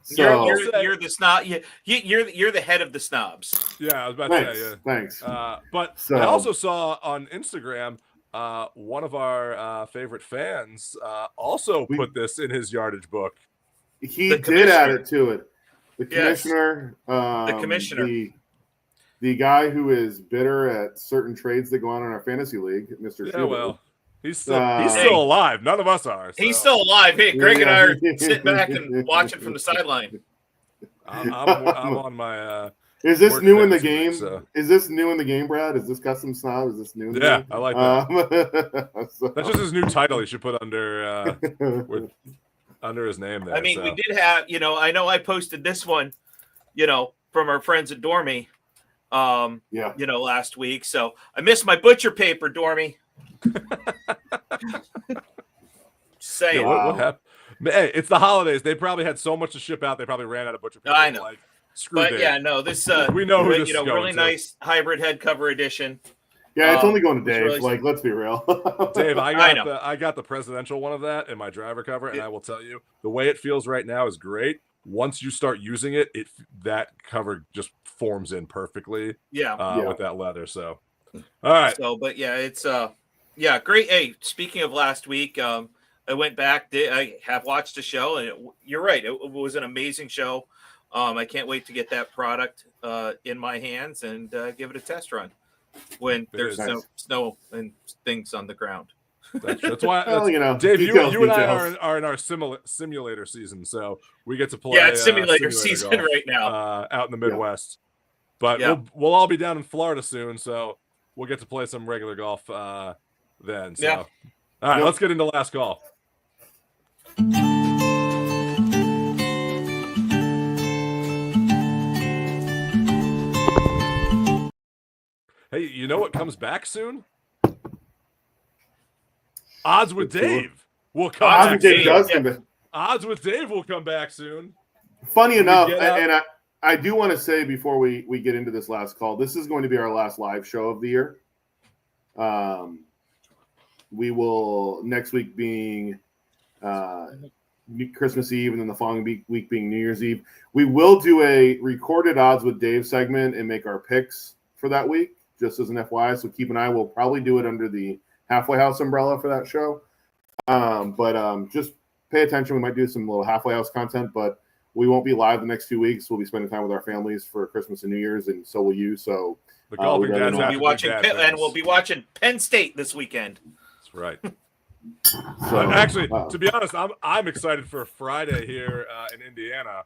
So, you're the snob. You're the head of the snobs. Yeah, I was about to say. Yeah. Thanks. But I also saw on Instagram one of our favorite fans also put this in his yardage book. He did add it to it. The commissioner, the commissioner, the guy who is bitter at certain trades that go on in our fantasy league, Mr. Yeah, Schubert. well, he's still alive. None of us are. So. He's still alive. Hey, Greg and I are sitting back and watching from the sideline. I'm on my. Is this new in the game? So. Is this new in the game, Brad? Is this custom snob? Is this new in the game? I like that. That's just his new title he should put under under his name there. I mean, we did have, I know I posted this one, from our friends at Dormy, last week. So I missed my butcher paper, Dormy. Saying. Yeah, what happened? Hey, it's the holidays. They probably had so much to ship out. They probably ran out of butcher paper. I know. Like, screw it. Yeah, no, this we know who this is going really to. Nice hybrid head cover edition. Yeah, it's only going to Dave. Really like, let's be real. Dave, I got the presidential one of that in my driver cover, and I will tell you, the way it feels right now is great. Once you start using it, that cover just forms in perfectly. With that leather. So, all right. So, but yeah, it's great. Hey, speaking of last week, I went back. I have watched the show, and you're right. It was an amazing show. I can't wait to get that product in my hands and give it a test run when there's no snow and things on the ground. That's why, Dave, you and I are in our simulator season, so we get to play. Yeah, it's simulator season golf, right now out in the Midwest. But we'll all be down in Florida soon, so we'll get to play some regular golf then. So, all right, let's get into last call. Hey, you know what comes back soon? Odds with Dave will come back. Odds with Dave will come back soon. Funny enough, and I do want to say before we get into this last call, this is going to be our last live show of the year. We will, next week being Christmas Eve, and then the following week being New Year's Eve. We will do a recorded Odds with Dave segment and make our picks for that week, just as an FYI. So keep an eye. We'll probably do it under the Halfway House umbrella for that show. But just pay attention. We might do some little Halfway House content, but we won't be live the next 2 weeks. We'll be spending time with our families for Christmas and New Year's, and so will you. So the golfing dads we'll be watching we'll be watching Penn State this weekend. That's right. So, actually, to be honest, I'm excited for Friday here in Indiana.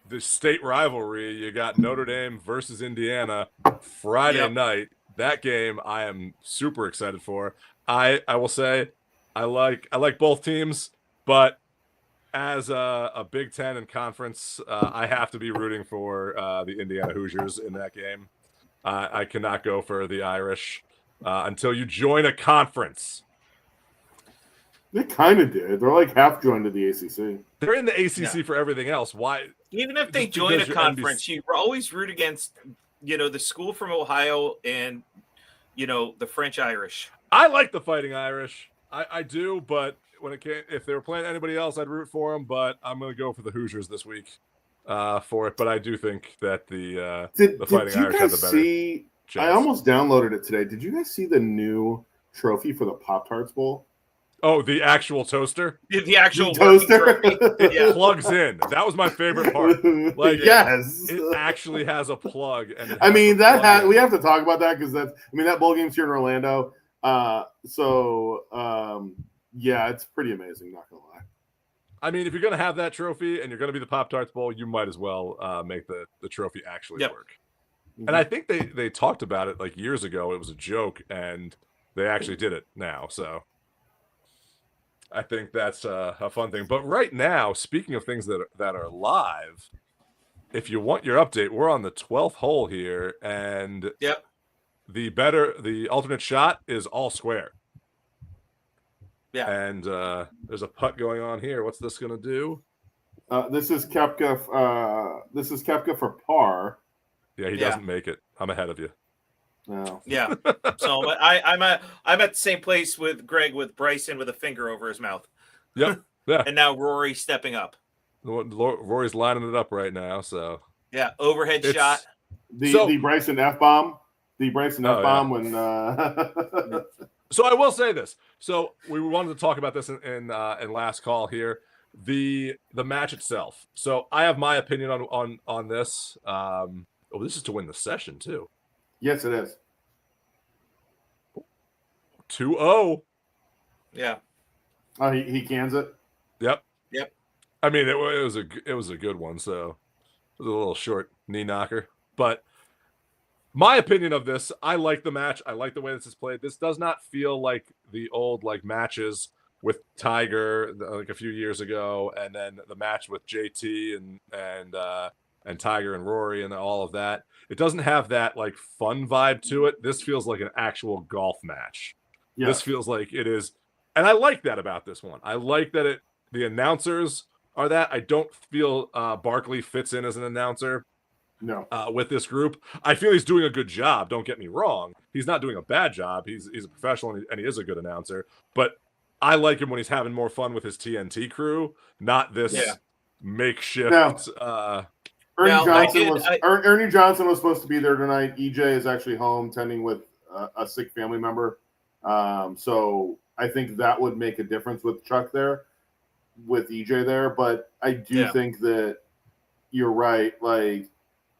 The state rivalry. You got Notre Dame versus Indiana Friday night. That game I am super excited for. I will say I like both teams, but as a Big Ten and conference, I have to be rooting for the Indiana Hoosiers in that game. I cannot go for the Irish until you join a conference. They kind of did. They're like half joined to the ACC. They're in the ACC for everything else. Why? Even if they join a conference, you always root against, the school from Ohio and, the French Irish. I like the Fighting Irish. I do, but if they were playing anybody else, I'd root for them. But I'm going to go for the Hoosiers this week for it. But I do think that the Fighting Irish have the better chance. I almost downloaded it today. Did you guys see the new trophy for the Pop-Tarts Bowl? Oh, the actual toaster? The actual toaster? It plugs in. That was my favorite part. Yes. It actually has a plug. And we have to talk about that because that bowl game's here in Orlando. It's pretty amazing, not gonna lie. I mean, if you're gonna have that trophy and you're gonna be the Pop-Tarts Bowl, you might as well make the trophy actually work. Mm-hmm. And I think they talked about it like years ago. It was a joke, and they actually did it now. So I think that's a fun thing. But right now, speaking of things that are live, if you want your update, we're on the 12th hole here, and the alternate shot is all square. Yeah, and there's a putt going on here. What's this going to do? This is Koepka. This is Koepka for par. Yeah, he doesn't make it. I'm ahead of you. No. Yeah. So I'm at the same place with Greg, with Bryson with a finger over his mouth. Yep. Yeah. And now Rory stepping up. Rory's lining it up right now. So yeah, overhead shot. The Bryson F-bomb. The Bryson Oh, F-bomb yeah. when So I will say this. So we wanted to talk about this in last call here. The match itself. So I have my opinion on this. This is to win the session too. yes, it is. 2-0. Yeah. Oh, he cans it. Yep. Yep. I mean, it was a good one. So it was a little short knee knocker, but my opinion of this, I like the match. I like the way this is played. This does not feel like the old like matches with Tiger like a few years ago, and then the match with JT and Tiger and Rory and all of that. It doesn't have that like fun vibe to it. This feels like an actual golf match. Yeah. This feels like it is, and I like that about this one. I like that the announcers are that. I don't feel Barkley fits in as an announcer. No. With this group, I feel he's doing a good job. Don't get me wrong; he's not doing a bad job. He's a professional and he is a good announcer. But I like him when he's having more fun with his TNT crew, not this makeshift. No. Ernie Johnson was supposed to be there tonight. EJ is actually home tending with a sick family member. So I think that would make a difference with Chuck there, with EJ there. But I do think that you're right. Like,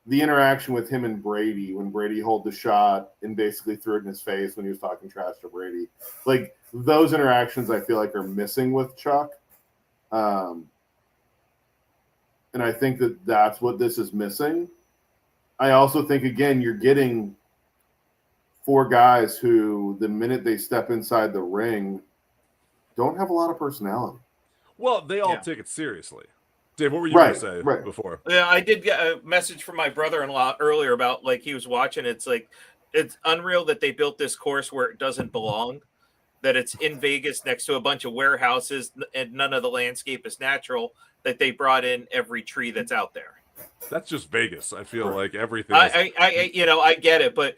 the interaction with him and Brady, when Brady held the shot and basically threw it in his face when he was talking trash to Brady, like those interactions I feel like are missing with Chuck. And I think that that's what this is missing. I also think, again, you're getting 4 guys who, the minute they step inside the ring, don't have a lot of personality. Well, they all take it seriously. Dave, what were you going to say before? Yeah, I did get a message from my brother-in-law earlier about, like, he was watching. It's like, it's unreal that they built this course where it doesn't belong, that it's in Vegas next to a bunch of warehouses and none of the landscape is natural, that they brought in every tree that's out there. That's just Vegas. I feel like everything. I get it, but,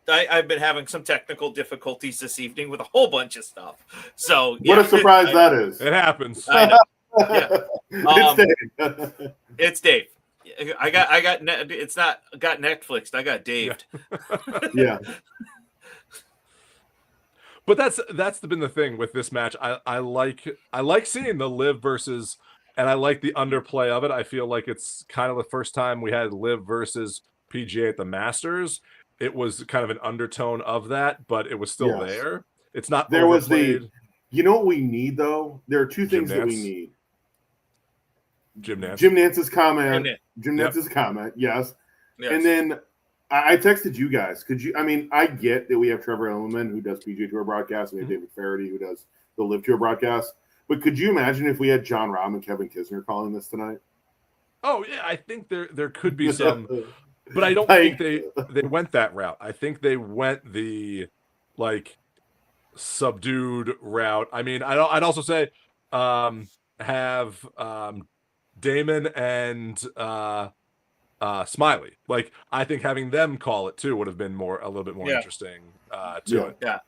I've been having some technical difficulties this evening with a whole bunch of stuff. So what a surprise that is. It happens. I know. It's Dave. It's Dave. I got it's not got Netflixed. I got Daved. Yeah. But that's been the thing with this match. I like seeing the Liv versus, and I like the underplay of it. I feel like it's kind of the first time we had Liv versus PGA at the Masters. It was kind of an undertone of that, but it was still there. It's not there overplayed. Was you know what we need though? There are 2 things that we need. Jim Nance's comment. Jim Nance's comment, yes. And then I texted you guys. I get that we have Trevor Elliman who does PGA Tour broadcasts, and we have David Faraday who does the Live Tour broadcast. But could you imagine if we had John Rahm and Kevin Kisner calling this tonight? Oh yeah, I think there could be some, but I don't think they went that route. I think they went the like subdued route. I mean, I'd also say have Damon and Smiley. Like, I think having them call it too would have been a little bit more interesting to it. Yeah.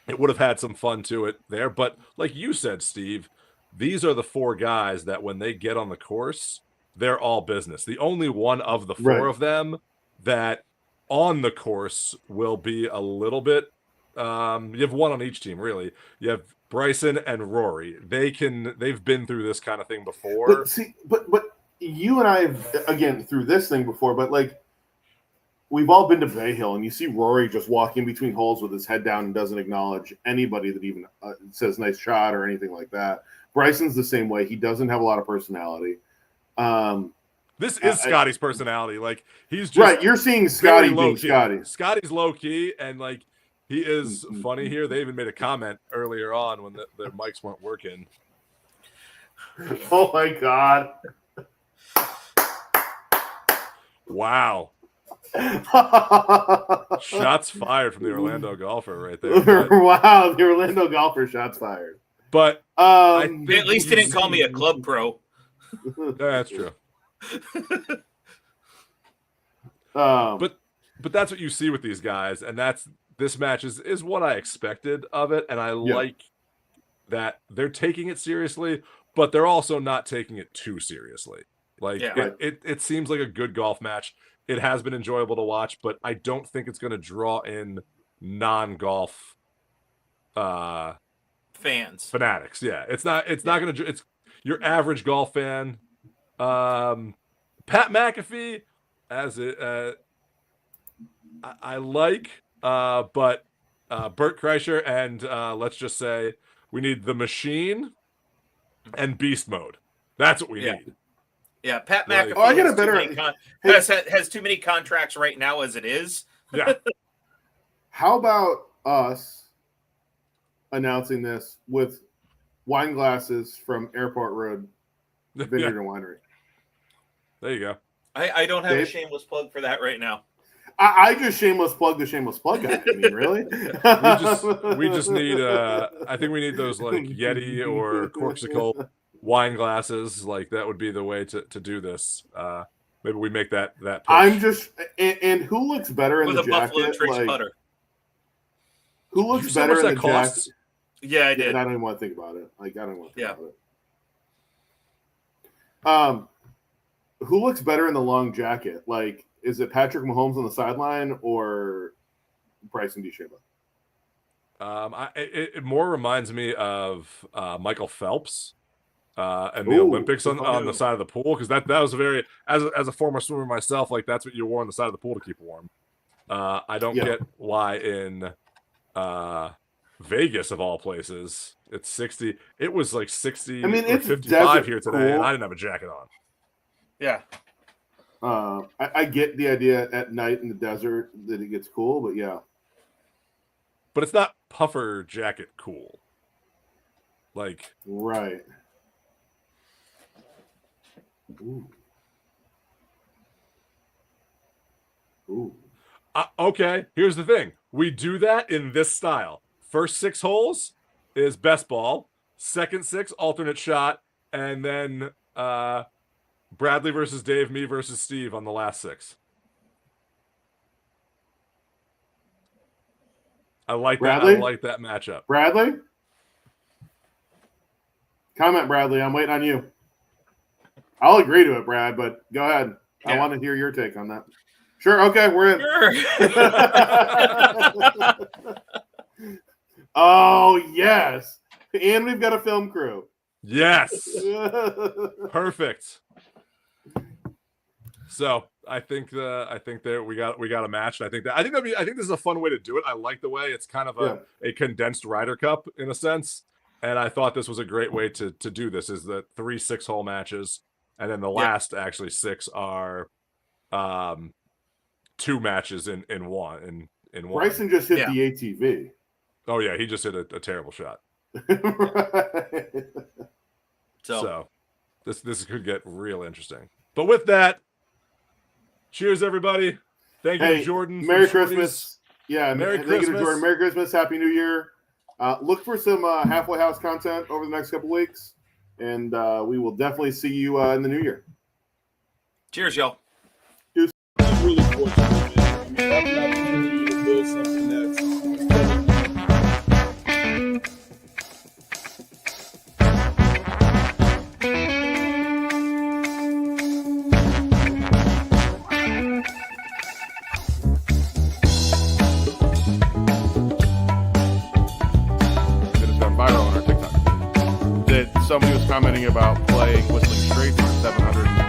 It would have had some fun to it there. But like you said, Steve, these are the 4 guys that when they get on the course, they're all business. The only one of the 4 of them that on the course will be a little bit you have one on each team, really. You have Bryson and Rory. They've been through this kind of thing before. But you and I have, again, through this thing before, but like, we've all been to Bay Hill, and you see Rory just walking between holes with his head down and doesn't acknowledge anybody that even says nice shot or anything like that. Bryson's the same way. He doesn't have a lot of personality. This is Scotty's personality. Like, he's just right. You're seeing Scotty being Scotty. Scotty's low key, and like, he is funny here. They even made a comment earlier on when their mics weren't working. Oh my God. Wow. Shots fired from the Orlando golfer right there. Wow, the Orlando golfer shots fired. But at least he didn't call me a club pro. That's true. But that's what you see with these guys, and this match is what I expected of it, and I like that they're taking it seriously, but they're also not taking it too seriously. Like it seems like a good golf match. it has been enjoyable to watch, but I don't think it's going to draw in non-golf Fans. fanatics. Yeah, it's not going to. It's your average golf fan. Pat McAfee, as it, I like, but Bert Kreischer and let's just say we need the machine and beast mode. That's what we need. Yeah, Pat Like- McAfee Oh, I get a better- has too many contracts right now as it is. Yeah. How about us announcing this with wine glasses from Airport Road Vineyard Yeah, and Winery? there you go. I don't have a Dave? shameless plug for that right now. I just shameless plug the shameless plug guy. I mean, really? We just need I think we need those like Yeti or Corksicle wine glasses. Like that would be the way to do this. Maybe we make that pitch. I'm just and who looks better in With the a Buffalo jacket? Trace Like, putter. who You looks see how much better in that the costs? jacket? Yeah, I Yeah, did. I don't even want to think about it. Like, I don't want to think Yeah. about it. Who looks better in the long jacket? Like, is it Patrick Mahomes on the sideline or Bryson DeChambeau? It more reminds me of Michael Phelps and the Ooh, Olympics on okay. the side of the pool, because that was a very as a former swimmer myself, like that's what you wore on the side of the pool to keep warm. I don't Yeah. get why in Vegas of all places it's 60. It was like 60 I mean, or it's 55 desert here today, and cool. I didn't have a jacket on. Yeah. I get the idea at night in the desert that it gets cool, but yeah. But it's not puffer jacket cool. Like Right. Ooh. Ooh. okay, here's the thing. We do that in this style. First 6 holes is best ball. Second 6, alternate shot. And then Bradley versus Dave, me versus Steve on the last 6. I like Bradley? that. I like that matchup. Bradley? Comment, Bradley. I'm waiting on you. I'll agree to it, Brad, but go ahead. I Yeah. want to hear your take on that. Sure. Okay, we're in. Sure. Oh, yes. And we've got a film crew. Yes. Perfect. So I think there we got a match. And I think this is a fun way to do it. I like the way it's kind of a condensed Ryder Cup in a sense. And I thought this was a great way to do this, is the 3 6-hole matches. And then the last actually 6 are 2 matches in one. In one. Bryson just hit Yeah. the ATV. Oh yeah, he just hit a terrible shot. Right. So this could get real interesting. But with that, cheers everybody. Thank you Hey, to Jordan. Merry from Shorties. Christmas. Yeah, Merry thank you to Christmas. Jordan. Merry Christmas. Happy New Year. Look for some halfway house content over the next couple weeks, and we will definitely see you in the new year. cheers, y'all. I'm really fortunate, man. I mean, having the opportunity to build something that's It has gone viral on our TikTok. That somebody was commenting about playing Whistling Straits on 700.